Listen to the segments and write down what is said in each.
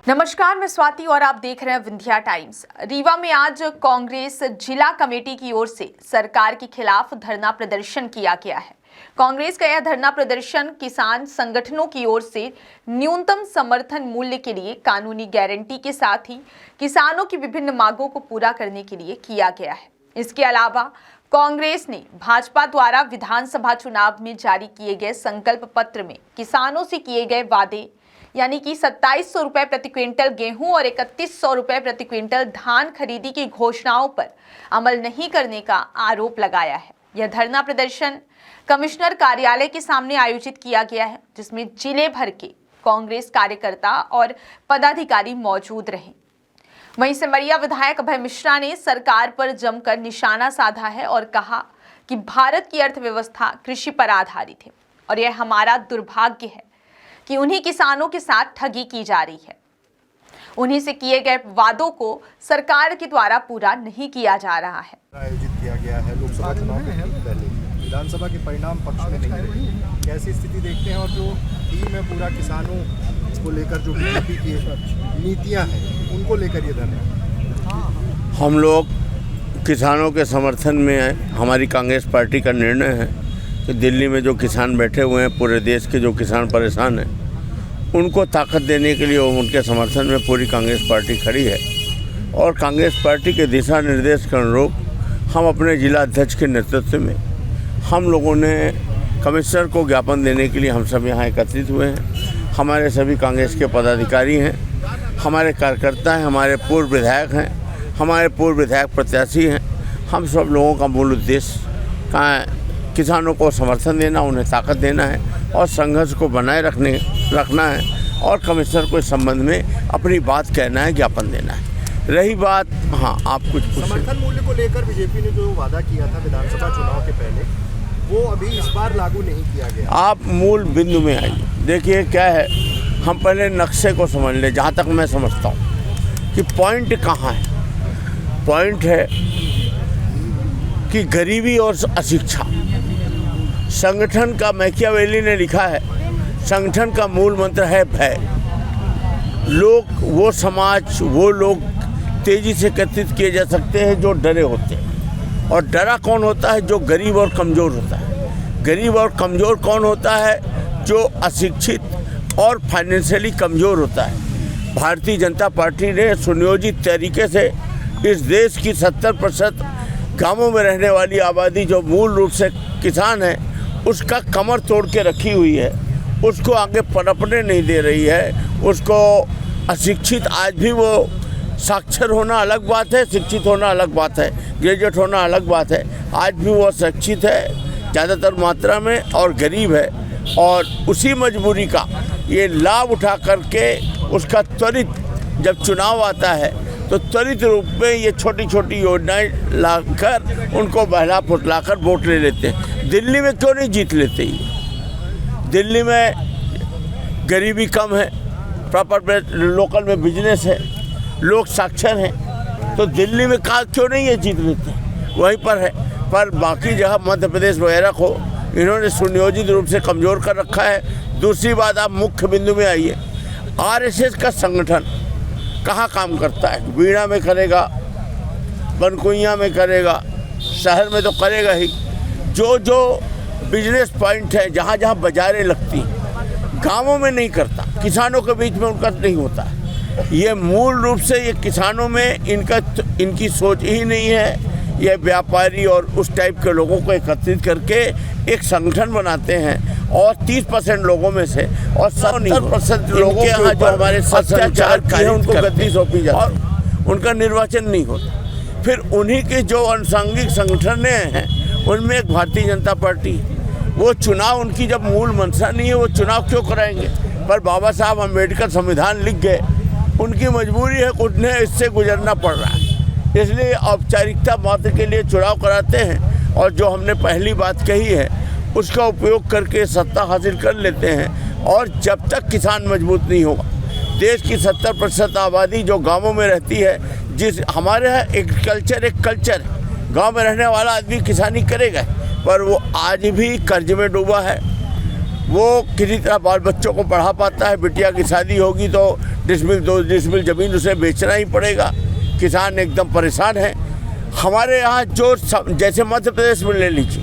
नमस्कार, मैं स्वाति और आप देख रहे हैं विंध्या टाइम्स। रीवा में आज कांग्रेस जिला कमेटी की ओर से सरकार के खिलाफ धरना प्रदर्शन किया गया है। कांग्रेस का यह धरना प्रदर्शन किसान संगठनों की ओर से न्यूनतम समर्थन मूल्य के लिए कानूनी गारंटी के साथ ही किसानों की विभिन्न मांगों को पूरा करने के लिए किया गया है। इसके अलावा कांग्रेस ने भाजपा द्वारा विधानसभा चुनाव में जारी किए गए संकल्प पत्र में किसानों से किए गए वादे यानी कि 2700 रुपए प्रति क्विंटल गेहूं और 3100 रुपए प्रति क्विंटल धान खरीदी की घोषणाओं पर अमल नहीं करने का आरोप लगाया है। यह धरना प्रदर्शन कमिश्नर कार्यालय के सामने आयोजित किया गया है, जिसमें जिले भर के कांग्रेस कार्यकर्ता और पदाधिकारी मौजूद रहे। वहीं सिमरिया विधायक अभय मिश्रा ने सरकार पर जमकर निशाना साधा है और कहा कि भारत की अर्थव्यवस्था कृषि पर आधारित है और यह हमारा दुर्भाग्य है कि उन्हीं किसानों के साथ ठगी की जा रही है। उन्हीं से किए गए वादों को सरकार के द्वारा पूरा नहीं किया जा रहा है। आयोजित किया गया है लोकसभा चुनाव के ठीक पहले विधानसभा के परिणाम पक्ष में नहीं रहे। कैसी स्थिति देखते हैं और जो थीम है पूरा किसानों को लेकर जो बीजेपी की नीतियां हैं उनको लेकर ये धरना। हम लोग किसानों के समर्थन में हैं। हमारी कांग्रेस पार्टी का निर्णय है कि दिल्ली में जो किसान बैठे हुए हैं, पूरे देश के जो किसान परेशान हैं, उनको ताकत देने के लिए उनके समर्थन में पूरी कांग्रेस पार्टी खड़ी है। और कांग्रेस पार्टी के दिशा निर्देश के अनुरूप हम अपने जिला अध्यक्ष के नेतृत्व में हम लोगों ने कमिश्नर को ज्ञापन देने के लिए हम सब यहाँ एकत्रित हुए हैं। हमारे सभी कांग्रेस के पदाधिकारी हैं, हमारे कार्यकर्ता हैं, हमारे पूर्व विधायक हैं, हमारे पूर्व विधायक प्रत्याशी हैं। हम सब लोगों का मूल उद्देश्य किसानों को समर्थन देना, उन्हें ताकत देना है और संघर्ष को बनाए रखना है और कमिश्नर को इस संबंध में अपनी बात कहना है, ज्ञापन देना है। रही बात, हाँ आप कुछ समर्थन मूल्य को लेकर बीजेपी ने जो वादा किया था विधानसभा चुनाव के पहले, वो अभी इस बार लागू नहीं किया गया। आप मूल बिंदु में आइए। देखिए क्या है, हम पहले नक्शे को समझ लें। जहाँ तक मैं समझता हूँ कि पॉइंट कहाँ है, पॉइंट है कि गरीबी और अशिक्षा। संगठन का मैकियावेली ने लिखा है, संगठन का मूल मंत्र है भय। वो समाज, वो लोग तेजी से एकत्रित किए जा सकते हैं जो डरे होते हैं। और डरा कौन होता है? जो गरीब और कमज़ोर होता है। गरीब और कमज़ोर कौन होता है? जो अशिक्षित और फाइनेंशियली कमज़ोर होता है। भारतीय जनता पार्टी ने सुनियोजित तरीके से इस देश की 70% गांवों में रहने वाली आबादी जो मूल रूप से किसान है, उसका कमर तोड़ के रखी हुई है। उसको आगे पनपने नहीं दे रही है। उसको अशिक्षित, आज भी वो साक्षर होना अलग बात है, शिक्षित होना अलग बात है, ग्रेजुएट होना अलग बात है। आज भी वो शिक्षित है ज़्यादातर मात्रा में और गरीब है। और उसी मजबूरी का ये लाभ उठा करके उसका त्वरित जब चुनाव आता है तो त्वरित रूप में ये छोटी छोटी योजनाएं लाकर उनको बहला फुसलाकर वोट ले लेते हैं। दिल्ली में क्यों नहीं जीत लेते? ये दिल्ली में गरीबी कम है, प्रॉपर लोकल में बिजनेस है, लोग साक्षर हैं, तो दिल्ली में क्यों नहीं ये जीत लेते? वहीं पर है। पर बाकी जगह मध्य प्रदेश वगैरह को इन्होंने सुनियोजित रूप से कमज़ोर कर रखा है। दूसरी बात, आप मुख्य बिंदु में आइए। आरएसएस का संगठन कहाँ काम करता है? बीड़ा में करेगा, बनकुइया में करेगा, शहर में तो करेगा ही। जो बिजनेस पॉइंट है, जहाँ जहाँ बाजारें लगती, गांवों में नहीं करता, किसानों के बीच में उनका नहीं होता। ये मूल रूप से ये किसानों में इनकी सोच ही नहीं है। ये व्यापारी और उस टाइप के लोगों को एकत्रित करके एक संगठन बनाते हैं और 30% लोगों में से और 70% लोगों के यहाँ जो हमारे अत्याचार किए हैं उनको गद्दी सौंपी जाती है, उनका निर्वाचन नहीं होता। फिर उन्हीं के जो अनुषंगिक संगठनें हैं उनमें एक भारतीय जनता पार्टी, वो चुनाव उनकी जब मूल मंशा नहीं है, वो चुनाव क्यों कराएंगे? पर बाबा साहब अम्बेडकर संविधान लिख गए, उनकी मजबूरी है, उन्हें इससे गुजरना पड़ रहा है, इसलिए औपचारिकता मात्र के लिए चुनाव कराते हैं। और जो हमने पहली बात कही है उसका उपयोग करके सत्ता हासिल कर लेते हैं। और जब तक किसान मजबूत नहीं होगा, देश की 70% आबादी जो गांवों में रहती है, जिस हमारे यहाँ एग्रीकल्चर एक कल्चर है, गांव में रहने वाला आदमी किसानी करेगा, पर वो आज भी कर्ज में डूबा है, वो किसी तरह बाल बच्चों को पढ़ा पाता है। बिटिया की शादी होगी तो डिसमिल 2 डिसमिल ज़मीन उसे बेचना ही पड़ेगा। किसान एकदम परेशान है। हमारे यहाँ जो जैसे मध्य प्रदेश में ले लीजिए,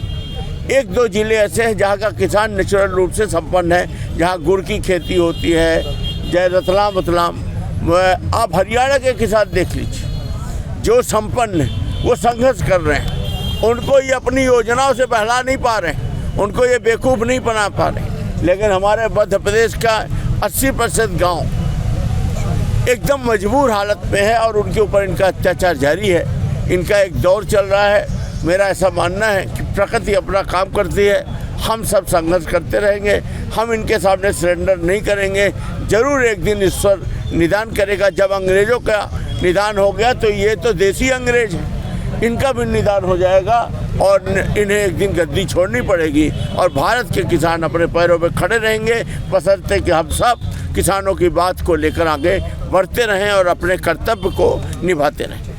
1-2 ज़िले ऐसे हैं जहाँ का किसान नेचुरल रूप से संपन्न है, जहाँ गुड़ की खेती होती है, जय रतलाम। आप हरियाणा के किसान देख लीजिए, जो संपन्न है वो संघर्ष कर रहे हैं। उनको ये अपनी योजनाओं से बहला नहीं पा रहे हैं, उनको ये बेवकूफ़ नहीं बना पा रहे। लेकिन हमारे मध्य प्रदेश का 80% गाँव एकदम मजबूर हालत में है और उनके ऊपर इनका अत्याचार जारी है। इनका एक दौर चल रहा है। मेरा ऐसा मानना है कि प्रकृति अपना काम करती है, हम सब संघर्ष करते रहेंगे, हम इनके सामने सरेंडर नहीं करेंगे। ज़रूर एक दिन ईश्वर निदान करेगा। जब अंग्रेज़ों का निदान हो गया तो ये तो देसी अंग्रेज हैं, इनका भी निदान हो जाएगा और इन्हें एक दिन गद्दी छोड़नी पड़ेगी और भारत के किसान अपने पैरों पर खड़े रहेंगे, बशर्ते कि हम सब किसानों की बात को लेकर आगे बढ़ते रहें और अपने कर्तव्य को निभाते रहें।